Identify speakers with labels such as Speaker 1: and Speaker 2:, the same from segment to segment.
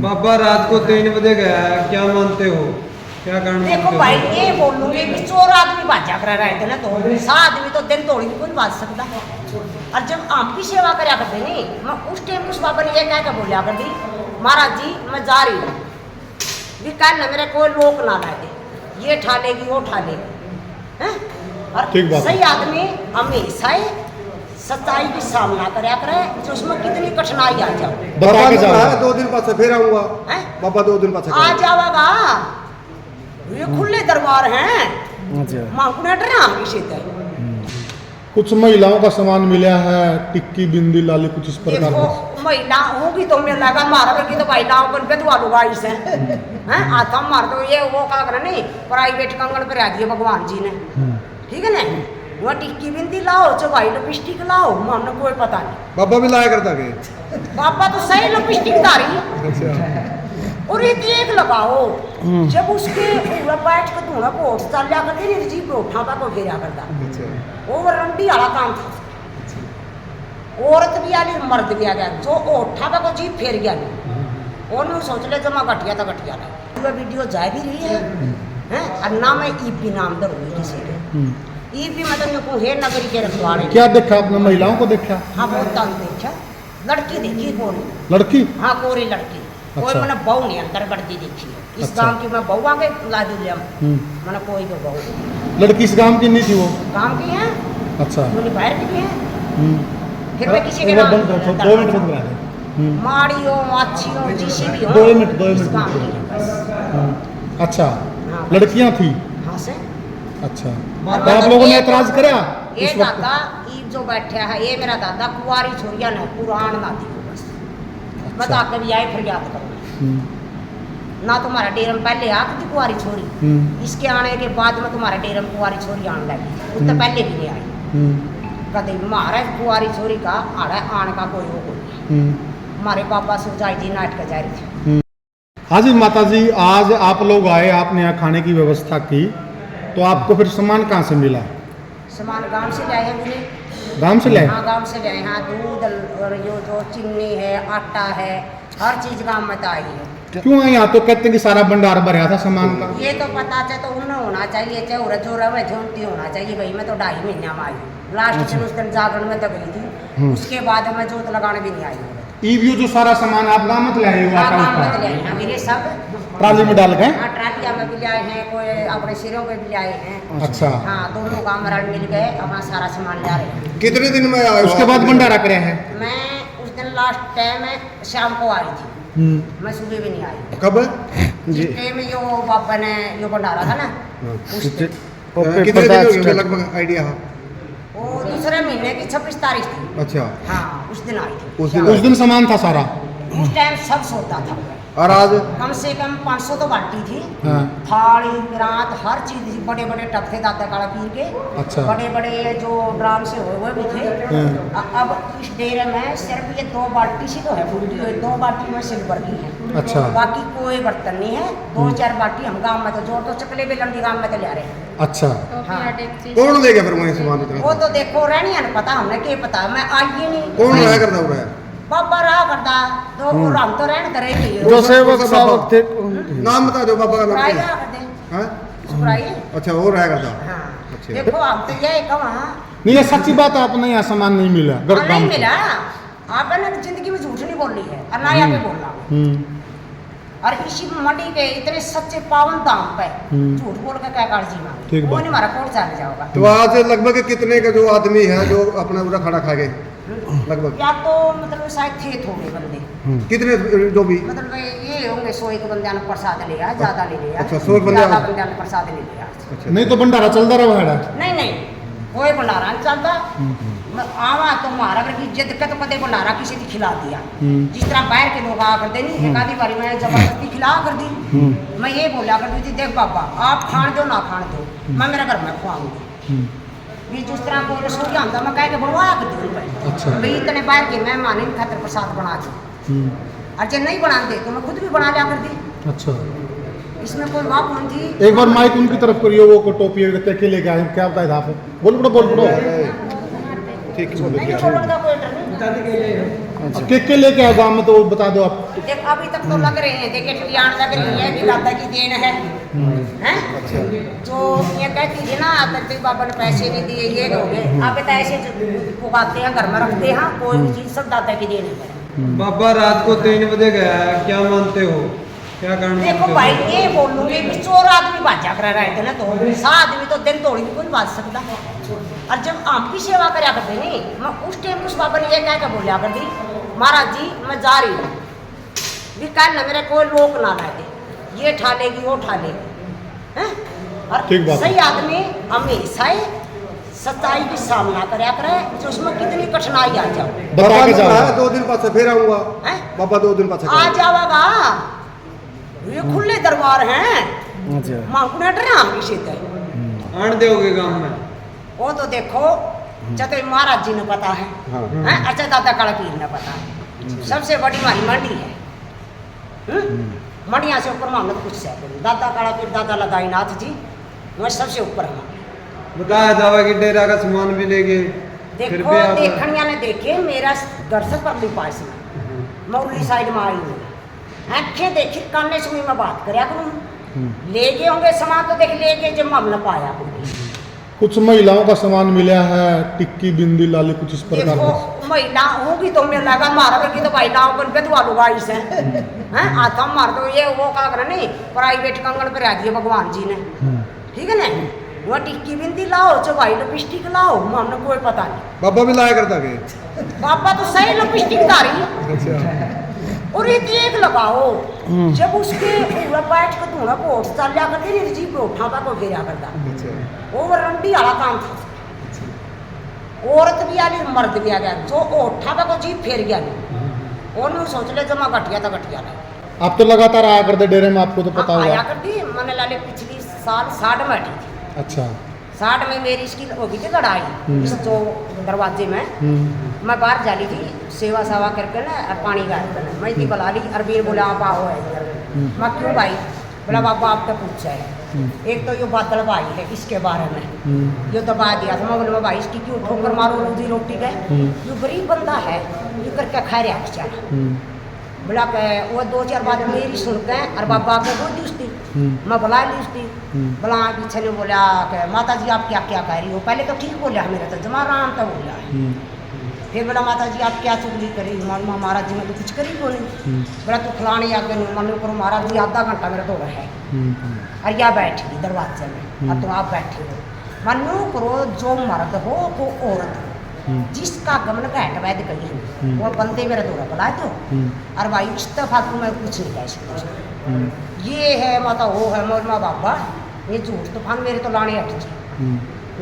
Speaker 1: बाबा रात को 3 बजे गया है, क्या मानते हो, क्या कारण
Speaker 2: देखो
Speaker 1: मानते
Speaker 2: भाई
Speaker 1: हो?
Speaker 2: ये बोलूंगी कि चोर आदमी बाजा करा रहे थे ना तो सा आदमी तो दिन तोड़ी भी कोई बाज सकता। और जब आपकी सेवा करया करते नहीं, मैं उस टाइम उस बाबा ने ये कह के बोलिया कर दी, महाराज जी मैं जा रही हूँ, भी कल ना मेरे कोई लोक ना लाए दे, ये ठा लेगी वो ठा लेगी, हैं? और सही आदमी हमेशा ही सच्चाई की सामना करया करे, जो उसमें कितनी कठिनाई आ जाए।
Speaker 3: बाबा के जाओ 2 दिन पास फिर आऊंगा, बाबा 2 दिन पास
Speaker 2: आ जाएगा, ये खुले दरबार हैं, मांगने डरा किसी से।
Speaker 3: कुछ महिलाओं का सामान मिला है, टिक्की बिंदी लाली कुछ इस प्रकार
Speaker 2: देखो
Speaker 3: का।
Speaker 2: महिला होगी तो मिल लगा मारा की तो महिलाओं को बेदवा लूंगा इसे, हैं? आता मार दो ये वो का कर नहीं, प्राइवेट कंगन पर आ दिए भगवान जी ने, ठीक है ना? वहाँ टिक्की बिंदी लाओ, चौबाई लिपस्टिक लाओ, मन कोई पता नहीं।
Speaker 3: बाबा भी लाया करता के
Speaker 2: बाबा तो सही लिपस्टिक धारी, और एक एक लगाओ, जब उसके पूरा बैठ के धोना कोट चल लिया करते नहीं, जी कोठा का को घेरा करता, वो रंडी वाला काम था। औरत भी आ गई मर्द भी आ गया, जो ओठा का को जी फेर गया नहीं, और सोच ले जमा घटिया तो घटिया रहा। वीडियो जा भी रही है, हैं? और ना मैं ईपी नाम दरूंगी किसी के, ईपी मतलब यूँ हे नगरी के रखवाड़े।
Speaker 3: क्या देखा आपने, महिलाओं को देखा?
Speaker 2: हाँ बहुत तंग देखा, लड़की देखी कौन,
Speaker 3: लड़की?
Speaker 2: हाँ कोरी लड़की, कोई मैंने बहू नहीं अंदर बढ़ती देखी है। इस
Speaker 3: अच्छा।
Speaker 2: गांव की मैं बहू आ गई ला दिया मैंने, कोई भी बहू
Speaker 3: लड़की इस गांव की नहीं थी वो?
Speaker 2: काम की है,
Speaker 3: अच्छा,
Speaker 2: बोली बाहर की भी है। फिर मैं किसी के नाम
Speaker 3: 2 मिनट बंद करा दे।
Speaker 2: माड़ी हो अच्छी हो जिसी भी हो,
Speaker 3: 2 मिनट 2
Speaker 2: इस काम की है
Speaker 3: मिनट।
Speaker 2: बस।
Speaker 3: अच्छा,
Speaker 2: हाँ।
Speaker 3: लड़कियां थी?
Speaker 2: हाँ से
Speaker 3: अच्छा, तो आप लोगों ने ऐतराज करा?
Speaker 2: ये
Speaker 3: उस वक्त?
Speaker 2: दादा ई जो बैठा है, ये मेरा दादा कुंवारी छोरिया ने पुराण ना दी बस, बता के भी आए फरियाद करो ना, तुम्हारा डेरम पहले आ थी कुंवारी छोरी, इसके आने के बाद में तुम्हारा डेरम कुंवारी छोरी आने लगी, उससे पहले भी नहीं आई। कदे महाराज कुंवारी छोरी का आड़ा आने का कोई हो कोई, हमारे पापा सुजाई जी नाटक जा रही थी।
Speaker 3: हाँ जी माता जी, आज आप लोग आए, आपने यहाँ खाने की व्यवस्था की, तो आपको फिर सामान कहाँ से मिला?
Speaker 2: सामान गांव से लाए हैं मेरे,
Speaker 3: गांव से लाए?
Speaker 2: हाँ गांव से लाए हैं, दूध और ये जो चीनी है आटा है, हर चीज गांव में तो आई है।
Speaker 3: क्यों है यहाँ? तो कहते हैं कि सारा भंडार भरा था सामान का।
Speaker 2: ये तो पता चाहे तो उन्हें होना चाहिए, चाहे उरज जोरा में झोंकती होना चाहिए भाई। मैं तो 2.5 महीने में आई, लास्ट दिन उस दिन जागरण में तो गई थी, उसके बाद मैं जोत लगाने भी नहीं आई।
Speaker 3: ईवीओ जो सारा सामान आप गाँव में लाए हो?
Speaker 2: गाँव में ले आए हैं मेरे सब,
Speaker 3: ट्राली में डाल गए?
Speaker 2: हाँ ट्रालिया में भी ले आए हैं, कोई अपने सिरों पे भी ले आए हैं।
Speaker 3: अच्छा,
Speaker 2: हाँ दोनों गाँव में मिल गए, अपना सारा सामान ले रहे हैं।
Speaker 3: कितने दिन में आए? उसके बाद भंडारा करे हैं?
Speaker 2: मैं उस दिन लास्ट टाइम शाम को आई थी, मैं सुबह भी नहीं आई।
Speaker 3: कब
Speaker 2: जिस टाइम यो बाबा ने यो भंडारा था ना, उस दिन।
Speaker 3: कितने दिन हो गए लगभग आइडिया?
Speaker 2: वो दूसरे महीने की 26 तारीख थी।
Speaker 3: अच्छा,
Speaker 2: हाँ उस दिन आई थी।
Speaker 3: उस दिन सामान था सारा?
Speaker 2: उस टाइम सब सोता था।
Speaker 3: और आज
Speaker 2: कम से कम 500 तो बाल्टी थी,
Speaker 3: हाँ।
Speaker 2: थाली परात हर चीज थी, बड़े बड़े टब थे दादा काला पीर के,
Speaker 3: अच्छा।
Speaker 2: बड़े बड़े जो ड्राम से हुए भी थे। अब इस डेरे में सिर्फ ये 2 बाल्टी सी तो है फूटी हुई, 2 बाल्टी में सिल्वर की है।
Speaker 3: अच्छा,
Speaker 2: बाकी कोई बर्तन नहीं है। 2-4 बाल्टी हम गाँव में तो जोड़ तो चकले बेलन भी गाँव में तो ले रहे हैं।
Speaker 3: अच्छा,
Speaker 2: हाँ।
Speaker 3: कौन ले गया फिर वहीं सामान इतना?
Speaker 2: वो तो देखो रहनी है पता, हमने क्या पता, मैं आई ही नहीं।
Speaker 3: कौन रहा करता हुआ है?
Speaker 2: बाबा रहा करता तो हम तो रहने करे ही
Speaker 3: जो सेवक सावक थे, नाम बता दो बाबा का नाम।
Speaker 2: सुराई रहा करते,
Speaker 3: हाँ?
Speaker 2: सुराई।
Speaker 3: अच्छा, वो रहा करता।
Speaker 2: हाँ
Speaker 3: अच्छा।
Speaker 2: देखो हम तो यही कहा
Speaker 3: नहीं, ये सच्ची बात है, आपने यहाँ सामान नहीं मिला?
Speaker 2: नहीं मिला, आपने जिंदगी में झूठ नहीं बोली है और ना यहाँ पे बोलना। और इसी मंडी के इतने सच्चे पावन दाम पे झूठ बोल के क्या काट जीना, वो नहीं हमारा कोट चल जाओगा।
Speaker 3: तो आज लगभग कितने का जो आदमी है जो अपना पूरा खाना खा गए लगभग?
Speaker 2: या तो मतलब शायद थे थोड़े बंदे,
Speaker 3: कितने जो भी
Speaker 2: मतलब ये होंगे 100 एक बंदे ने प्रसाद लिया, ज्यादा नहीं लिया।
Speaker 3: अच्छा, 100 बंदे
Speaker 2: ने प्रसाद नहीं लिया।
Speaker 3: अच्छा, नहीं तो भंडारा चलता रहा है?
Speaker 2: नहीं नहीं कोई भंडारा नहीं चलता। आवा तो मारा की जिद का तो कदे भंडारा किसी ने खिला दिया, जिस तरह बाहर के लोग आ करते नहीं, एक आधी बारी मैंने जबरदस्ती खिला कर दी। मैं ये बोला करती थी, देख बाबा आप खान दो ना खान दो, मैं मेरे घर में खुआऊंगी। जिस तरह कोई रसोई आता मैं कह के बनवाया कर दूँ।
Speaker 3: अच्छा,
Speaker 2: भाई इतने बाहर के मेहमान इन खातर प्रसाद बना दी, और जब नहीं बनाते तो मैं खुद भी बना लिया कर दी।
Speaker 3: अच्छा,
Speaker 2: इसमें कोई बात कौन थी।
Speaker 3: एक बार माइक उनकी तरफ करियो, वो टोपी के लेके आए, क्या बताया था आप? बोल पड़ो बोल पड़ो। ठीक है,
Speaker 2: नहीं बोलने का कोई डर नहीं।
Speaker 3: अब के लेके आओ गाँव में तो वो बता दो आप।
Speaker 2: देख अभी तक तो लग रहे हैं, देखे ठियान लग रही है कि दादा की देन है, हैं? जो ये कहती थी ना तो बाबा ने पैसे नहीं दिए ये हो गए, आप तो ऐसे पुकाते हैं घर में रखते हैं, कोई चीज सब दादा की देन है।
Speaker 1: बाबा रात को 3 बजे गया है, क्या मानते हो, क्या कारण
Speaker 2: देखो
Speaker 1: मानते
Speaker 2: भाई
Speaker 1: हो?
Speaker 2: ये बोलूंगी कि चोर आदमी बाजा करा रहे थे ना, तो सा आदमी तो दिन तोड़ी भी कोई बाज सकता है। और जब आप की सेवा करा करते नहीं, मैं उस टाइम उस बाबा ने ये कह के बोलिया कर दी, महाराज जी मैं जा रही हूँ, भी कल ना मेरे कोई लोक ना लाए दे, ये ठा लेगी वो ठा लेगी, हैं? और
Speaker 3: ठीक बात है।
Speaker 2: सही आदमी हमेशा ही सच्चाई की सामना करया करे, जो उसमें कितनी कठिनाई आ जाए।
Speaker 3: बता के जाओ।
Speaker 4: 2 दिन पास फिर आऊंगा
Speaker 2: हैं?
Speaker 4: बाबा, 2 दिन पास
Speaker 2: आ जाओगा, ये खुले दरबार हैं, मांगने डरे हम किसी से
Speaker 1: आन दोगे गांव में?
Speaker 2: वो तो देखो चतो महाराज जी ने पता है,
Speaker 4: हाँ।
Speaker 2: हैं? अच्छा दादा काला पीर ने पता है, सबसे बड़ी हमारी मंडी है, मंडिया से ऊपर मांगना कुछ से दादा काला पीर दादा लगाई नाथ जी वह सबसे ऊपर हम।
Speaker 1: बताया जावा कि डेरा का सामान भी ले गए, फिर
Speaker 2: देखो
Speaker 1: भी आप
Speaker 2: देखनिया ने देखे मेरा घर से परली पास में मौली साइड में आई हूँ, आंखें देखी काने सुनी मैं बात करया करूँ, ले गए होंगे सामान तो देख ले गए जब हम न पाया
Speaker 3: कुछ महिलाओं का सामान मिला है, टिक्की बिंदी लाली कुछ इस प्रकार
Speaker 2: देखो
Speaker 3: का।
Speaker 2: महिला होगी तो मैं लगा मारा की तो महिलाओं को बेदवा लूंगा इसे, हैं? आता मार दो ये वो का कर नहीं, प्राइवेट कंगन पे रह दिए भगवान जी ने, ठीक है ना? वह टिक्की बिंदी लाओ, चौबाई लिपस्टिक लाओ, हमने कोई पता नहीं।
Speaker 4: बाबा भी लाया करता के
Speaker 2: पापा तो सही लिपस्टिक धारी
Speaker 4: अच्छा
Speaker 2: और ये एक लगाओ, जब उसके पूरा बैठ के धोना को चल जा करते नहीं जी पे उठा था को घेरा करता, वो रंडी वाला काम था, औरत भी आ गई मर्द भी आ गया, जो उठा था को जी फेर गया नहीं, उन्होंने सोच ले जमा घटिया था घटिया नहीं।
Speaker 3: आप तो लगातार आया करते डेरे में, आपको तो पता
Speaker 2: आया
Speaker 3: होगा।
Speaker 2: करती मैंने लाले पिछली साल 60 में बैठी थी,
Speaker 3: अच्छा
Speaker 2: 60 में मेरी इसकी हो गई थी लड़ाई इस जो दरवाजे में, मैं बाहर जा रही थी सेवा सावा करके ना और पानी गाड़ कर मैं इतनी बुला ली, अरबीर बोला आप आओ है इधर, मैं क्यों भाई, बोला बाबा आपका पूछा है, एक तो ये बादल भाई है इसके बारे में ये दबा दिया था, मैं बोला भाई इसकी क्यों ठोकर मारो रोजी रोटी का, ये गरीब बंदा है ये करके खा रहा बेचारा, बोला वो 2-4 बात मेरी सुनते हैं और बाबा के बोल दी उसकी, मैं बुला ली उसकी, बोला पीछे ने बोला कि माता जी आप क्या क्या कह रही हो, पहले तो ठीक बोला मेरा तो जमा राम था बोला, फिर बोला माता जी आप क्या चुगली करी, मालूम महाराज जी ने तो कुछ करी को नहीं, बोला तू फलाने आगे नहीं मालूम करो महाराज जी आधा घंटा मेरा दौड़ा है, और या बैठ गई दरवाजे में और तुम आप बैठे हो, मालूम करो जो मर्द हो वो औरत हो, जिसका गमन घाट वैद कही है वो बंदे मेरा दौरा बुला दो, और भाई इस्तीफा को मैं कुछ नहीं कह सकता, ये है माता वो है मोरमा बाबा, ये झूठ तूफान मेरे तो लाने हट जी,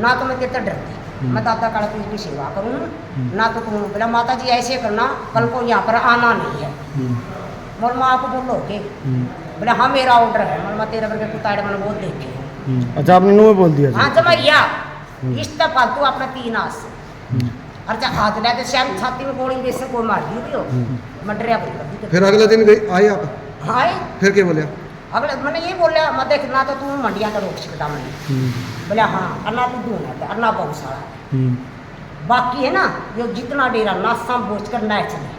Speaker 2: ना तो मैं तेरे तो डरती, मैं दादा काला पीर की सेवा करूँ ना तो तुम बोला माता जी ऐसे करना कल को यहाँ पर आना नहीं है, मोरमा आप बोलो के बोला हाँ मेरा ऑर्डर है, मोरमा तेरे वर्ग कुताड़े मैंने बहुत देखे।
Speaker 5: अच्छा आपने नुए बोल दिया?
Speaker 2: हाँ जमाइया इस्तीफा तू अपना 3 आस और जब हाथ लेके श्याम छाती में गोली बेसे कोई मार दी भी हो, मैं डरिया कर दी।
Speaker 4: फिर अगले दिन गई आए आप,
Speaker 2: हाँ
Speaker 4: फिर क्या बोले?
Speaker 2: अगले मैंने ये बोला मैं देख ना तो तू मंडिया का रोक सकता मैंने, बोला हाँ अन्ना तू दूंगा अन्ना बहुत सारा बाकी है ना, जो जितना डेरा नासा बोझ कर ना चले,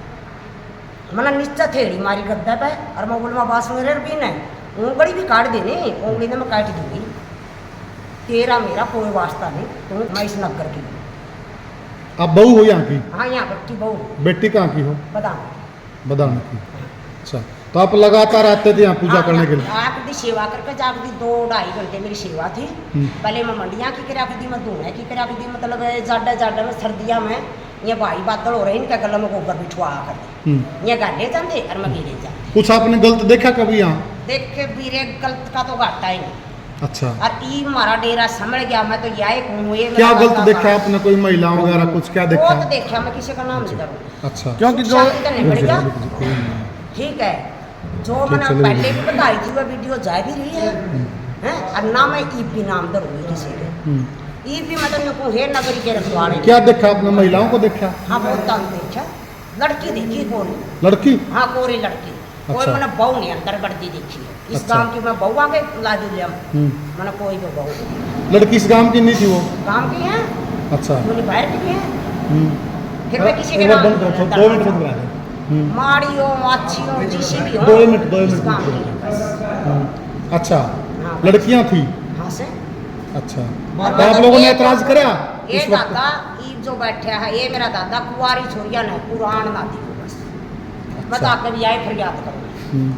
Speaker 2: मैंने नीचे थेड़ी मारी गद्दा पे और मैं बोल बास मेरे भी नहीं उंगली भी काट देने, उंगली ने मैं काट दूंगी, तेरा मेरा कोई वास्ता नहीं, तू मैं इस नगर की।
Speaker 3: आप बहू हो यहाँ की?
Speaker 2: हाँ यहाँ बेटी बहू।
Speaker 3: बेटी कहाँ की हो?
Speaker 2: बदाम।
Speaker 3: बदाम की। अच्छा तो आप लगातार आते थे यहाँ पूजा करने के लिए?
Speaker 2: आपकी सेवा करके जाकर 2-2.5 घंटे मेरी सेवा थी, पहले मैं मंडिया की करा दी, मैं धुएं की करा दी, मतलब जाडा में सर्दियाँ में ये भाई बादल हो रहे इनका गला में गोबर बिठवा कर ये गाले जाते और मैं गिरे जाते।
Speaker 3: कुछ आपने गलत देखा कभी यहाँ?
Speaker 2: देख के वीरे गलत का तो घाटा ही नहीं।
Speaker 3: अच्छा
Speaker 2: और ई हमारा डेरा समझ गया, मैं तो यही कहूँ ये
Speaker 3: क्या गलत देखा आपने? कोई महिला वगैरह कुछ क्या देखा?
Speaker 2: बहुत देखा, मैं किसी का नाम नहीं करूँ।
Speaker 3: अच्छा
Speaker 5: क्योंकि जो
Speaker 2: ठीक है जो मैंने पहले भी बताई थी वह वीडियो जा भी रही है, हैं? और ना मैं ईपी नाम दरूंगी किसी के, ईपी मतलब को है नगरी के रखवाड़े।
Speaker 3: क्या देखा आपने? महिलाओं को देखा?
Speaker 2: हाँ बहुत तंग देखा, लड़की देखी कोरी,
Speaker 3: लड़की?
Speaker 2: हाँ कोरी लड़की, कोई मैंने बहू नहीं अंदर बढ़ती देखी है। इस गांव की मैं बहू आगे ला दी मैंने कोई भी बहू।
Speaker 3: लड़की इस गांव की नहीं थी? वो
Speaker 2: गांव की है।
Speaker 3: अच्छा
Speaker 2: बाहर की है। फिर मैं किसी के नाम
Speaker 3: 2 मिनट
Speaker 2: माड़ी हो अच्छी हो जिसी भी हो
Speaker 3: 2 मिनट
Speaker 2: इस काम की है बस।
Speaker 3: अच्छा
Speaker 2: हाँ।
Speaker 3: लड़कियां थी।
Speaker 2: हाँ से
Speaker 3: अच्छा
Speaker 2: और
Speaker 3: तो आप लोगों ने एतराज करा
Speaker 2: ये
Speaker 3: उस वक्त?
Speaker 2: दादा ये जो बैठा है ये मेरा दादा कुंवारी छोरिया ने पुराण ना दी को बस बता के भी आए फरियाद करो
Speaker 3: हम्म,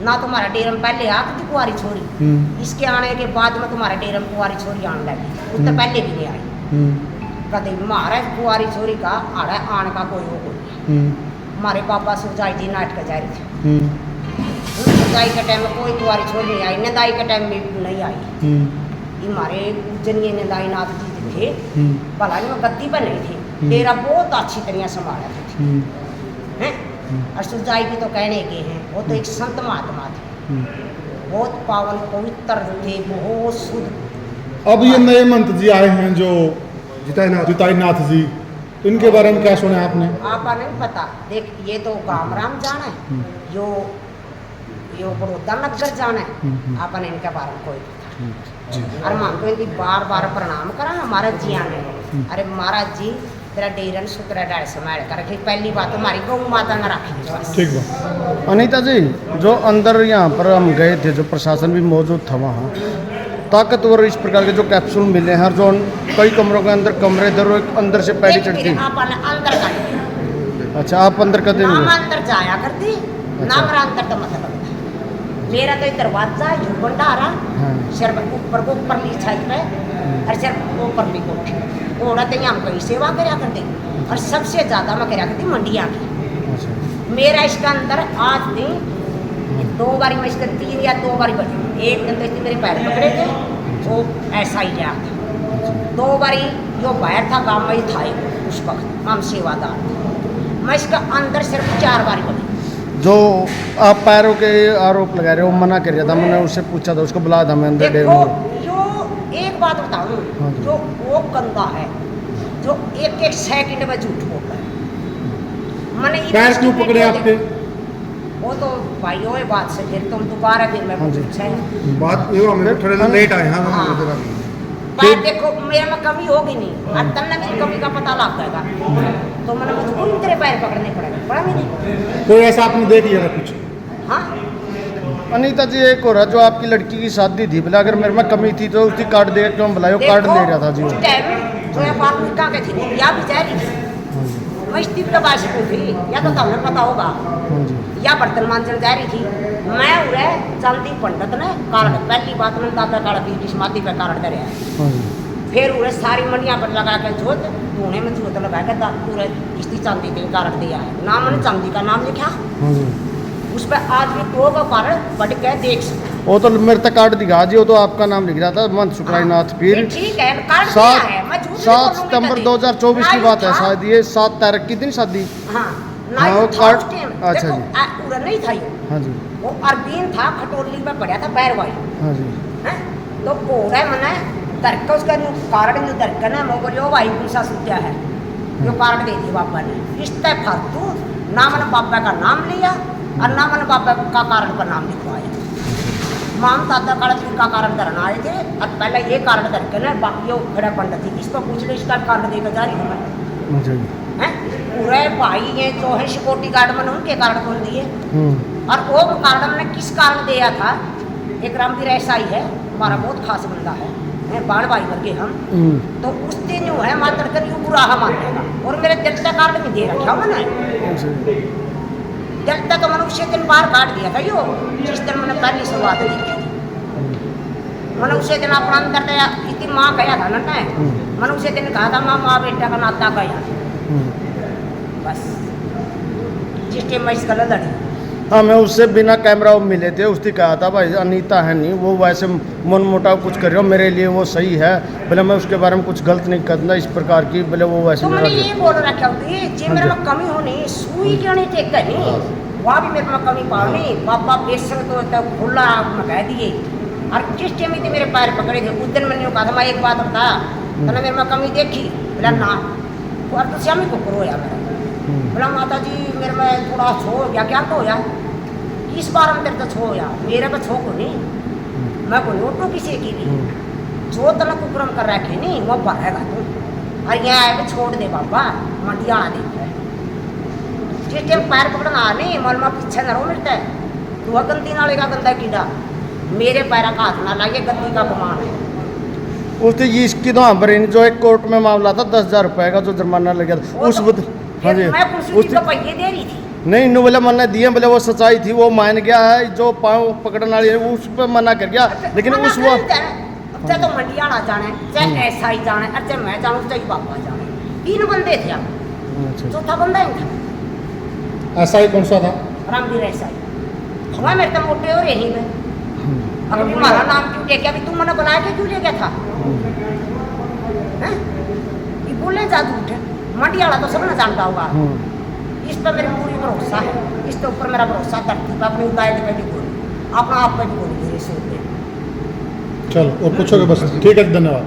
Speaker 2: ना तुम्हारा डेरम पहले आ थी कुंवारी छोरी इसके आने के बाद में तुम्हारा डेरम कुंवारी छोरी आने लगी उससे पहले भी नहीं आई कदे मारे कुंवारी छोरी का आड़ा आने का कोई वो कोई हमारे पापा सुरजाई जी नाटक जा रही थी सुरजाई के टाइम में कोई कुंवारी छोरी नहीं आई नंदाई के टाइम में नहीं आई ये हमारे पूजनीय नंदाई नाथ जी थे भला नहीं वो गद्दी पर नहीं थे डेरा बहुत अच्छी तरह संभाला थे हैं और सुरजाई की तो कहने के हैं वो तो एक संत महात्मा थे बहुत पावन पवित्र थे बहुत शुद्ध।
Speaker 3: अब ये नए मंत्र जी आए हैं जो
Speaker 4: जिताईनाथ
Speaker 3: जिताईनाथ जी, तो इनके बारे में क्या सुना आपने?
Speaker 2: आपा नहीं पता देख ये तो गाम राम जाना है यो बड़ौदा नगर जाना है आपा ने इनके बारे में कोई पता। अरे मान को इनकी बार बार प्रणाम करा हमारे जिया ने अरे महाराज जी तेरा डेरन सुतरा डाल संभाल कर रखी पहली बात हमारी गौ माता ने रखी बस।
Speaker 3: ठीक बा।
Speaker 5: अनीता जी जो अंदर यहाँ पर हम गए थे जो प्रशासन भी मौजूद था वहाँ ताकतवर इस प्रकार के जो कैप्सूल मिले हैं जो कई कमरों के अंदर कमरे इधर एक अंदर से पैडी चढ़ती।
Speaker 2: आपा ने अंदर कर दिया
Speaker 5: अच्छा आप अंदर कर
Speaker 2: ना
Speaker 5: देंगे?
Speaker 2: अंदर जाया करती ना मेरा अंदर तो मतलब मेरा तो दरवाजा जो भंडारा
Speaker 5: हाँ।
Speaker 2: सिर ऊपर को ऊपर ली छत पे और सिर ऊपर ली कोठी ओड़ा तो हम कहीं सेवा करया करते और सबसे ज्यादा मैं करया करती मंडिया की।
Speaker 5: अच्छा
Speaker 2: मेरा इसका अंदर आज दिन 2 बारी मैं इसका 3 या 2 बारी बची एक दिन तो इसने मेरे पैर पकड़े थे वो ऐसा ही गया था 2 बारी जो बाहर था गाँव में ही था उस वक्त हम सेवादार थे मैं इसका अंदर सिर्फ 4 बारी बची।
Speaker 5: जो आप पैरों के आरोप लगा रहे हो मना कर रहा था मैंने उससे पूछा था उसको बुलाया था मैं अंदर डेढ़
Speaker 2: देखो
Speaker 5: में।
Speaker 2: जो एक बात बताऊं
Speaker 5: हाँ जी।
Speaker 2: जो वो कंधा है जो एक एक सेकंड में झूठ बोलता है मैंने
Speaker 3: पैर क्यों पकड़े आपके?
Speaker 2: वो तो भाई वो बात से फिर तुम दोबारा फिर मैं
Speaker 5: हाँ जी।
Speaker 2: पूछे
Speaker 4: बात ये हमें थोड़े लेट आए हाँ
Speaker 2: हाँ। बात देखो मेरे में कमी होगी नहीं और तब ना मेरी कमी का पता लग जाएगा तो मैंने मुझको तेरे पैर पकड़ने पड़ेगा पड़ा भी नहीं।
Speaker 3: कोई ऐसा आपने देख लिया था कुछ?
Speaker 2: हाँ
Speaker 5: अनीता जी एक और है जो आपकी लड़की की शादी थी बोला अगर मेरे में कमी थी तो उसकी कार्ड दे क्यों बुलायो कार्ड ले रहा था जी
Speaker 2: उस टाइम जो है बात कहाँ के थी या भी जा रही थी मैं स्टीव के पास को थी या तो तुम्हें पता होगा
Speaker 5: हाँ जी
Speaker 2: या बर्तन मांजन जा रही थी मैं उरे चांदी पंडित ने कार्ड पहली बात में दादा कार्ड की किस्मती पे कार्ड करे
Speaker 5: हाँ जी
Speaker 2: फिर उरे सारी मनिया पर लगा के जोत धोने में जोत लगा के पूरे किस्ती चांदी के कार्ड दिया है नाम मैंने चांदी का नाम लिखा
Speaker 5: हाँ जी
Speaker 2: उस पर आज भी दो का कार्ड बढ़ के देख सकते
Speaker 5: वो तो मेरे तक कार्ड दिखा जी वो तो आपका नाम लिख रहा था मंत शुक्राईनाथ पीर।
Speaker 2: ठीक है कार्ड
Speaker 5: सात
Speaker 2: दिया है मैं झूठ नहीं
Speaker 5: 7
Speaker 2: बोलूंगी
Speaker 5: सितंबर
Speaker 2: कभी।
Speaker 5: 2024 की
Speaker 2: ना
Speaker 5: बात है
Speaker 2: था।
Speaker 5: शायद ये 7 तारीख की दिन शादी।
Speaker 2: हाँ ना
Speaker 5: हाँ,
Speaker 2: वो
Speaker 5: वो
Speaker 2: था
Speaker 5: कार्ड-
Speaker 2: उस टाइम।
Speaker 5: अच्छा
Speaker 2: देखो,
Speaker 5: जी।
Speaker 2: पूरा नहीं था ये
Speaker 5: हाँ जी
Speaker 2: वो अरबीन था खटोली में पड़ा था पैर वाली
Speaker 5: हाँ जी
Speaker 2: हैं तो घोड़ा मैंने दरका उसका कार्ड नहीं दरका ना मैं बोलियो भाई पूछा सुत्या है जो कार्ड दे दी बाबा ने इस तय फालतू ना मैंने बाबा का नाम लिया और ना मैंने बाबा का कार्ड पर नाम लिखवाया माम दादा कार्ड का कार्ड धरना आए थे और पहले ये कार्ड धरके ना बाकी वो खड़ा पंडित थी इसको पूछ लो इसका कार्ड देकर जा रही हूँ मैं
Speaker 5: अच्छा जी
Speaker 2: हैं पूरे भाई हैं जो है सिक्योरिटी गार्ड मैंने उनके कार्ड खोल दिए और वो कार्ड मैंने किस कारण दिया था एक रामवीर ऐसा ही है हमारा बहुत खास बंदा है बाढ़ भाई करके हम तो उस दिन जो है मात्र कर यू बुरा मानेगा और मेरे दिल का कार्ड में दे रखा मैंने
Speaker 5: अच्छा जी
Speaker 2: दिल तक तो मैंने उसी दिन बाहर काट दिया था यो जिस दिन मैंने पहली शुरुआत देखी थी मैंने उसी दिन अपना अंदर दया इतनी माँ गया था ना मैंने उसी दिन कहा था माँ बेटा का नाता गया बस जिस टाइम मैं इस गलत लड़ी
Speaker 5: हाँ मैं उससे बिना कैमरा वो मिले थे उसने कहा था भाई अनीता है नहीं वो वैसे मन मोटाव कुछ कर रहे हो मेरे लिए वो सही है बोले मैं उसके बारे में कुछ गलत नहीं करना इस प्रकार की बोले वो वैसे
Speaker 2: तो
Speaker 5: मेरा
Speaker 2: मैंने ये बोल रखा होती जे मेरे में कमी होनी सुई क्यों नहीं टेक करनी वहाँ भी मेरे में कमी पानी बाबा बेसन तो तब खुला मैं कह दिए और जिस टाइम में मेरे पैर पकड़े थे उस दिन मैंने कहा था मैं एक बात बताया तो मेरे में कमी देखी बोला ना और तो श्यामी को करो यार मेरा बोला माता जी मेरे में थोड़ा छो हो गया क्या तो यार इस बार में तेरे तो छो यार मेरे पे छो को नहीं मैं कोई ऑटो किसी की भी जो तना कुक्रम कर रखे नहीं वो भरेगा तू और यहाँ आए छोड़ दे बाबा मंडिया आ दे जिस टाइम पैर पकड़ना नहीं मन में पीछे न रो मिलता है तू गंदी नाले का गंदा कीड़ा मेरे पैर का हाथ ना लाइए गंदी का गुमान है।
Speaker 5: उसने ये इसकी तो पर जो एक कोर्ट में मामला था 10,000 रुपए का जो जुर्माना लग गया था
Speaker 2: वो
Speaker 5: उस
Speaker 2: तो-
Speaker 5: हाँ जी
Speaker 2: मैं कुर्सी की
Speaker 5: उसने
Speaker 2: तो पहिए दे रही थी
Speaker 5: नहीं इन्हों बोले मैंने दिए बोले वो सच्चाई थी वो मान गया है जो पाँव पकड़ने वाली है वो उस पर मना कर गया लेकिन
Speaker 2: मना
Speaker 5: उस
Speaker 2: कर
Speaker 5: वो
Speaker 2: ही देना। अब चाहे तो मंडिया ना जाने चाहे ऐसा ही जाने और चाहे मैं जाऊँ चाहे बाबा जाने 3 बंदे थे आप चौथा बंदा ही था
Speaker 3: ऐसा ही कौन सा था?
Speaker 2: रामवीर ऐसा ही हुआ मेरे तो मोटे हो रही में अभी हमारा नाम क्यों ले गया अभी तुम मैंने बनाया के क्यों ले गया था हैं? ये बोले जादू उठे मंडी वाला तो सब ना जानता होगा इस पर मेरी पूरी भरोसा है इसके ऊपर मेरा भरोसा करती है अपनी उदाय पे भी बोली अपना आप पे भी बोली मेरे से
Speaker 3: चलो और पूछोगे बस ठीक है धन्यवाद।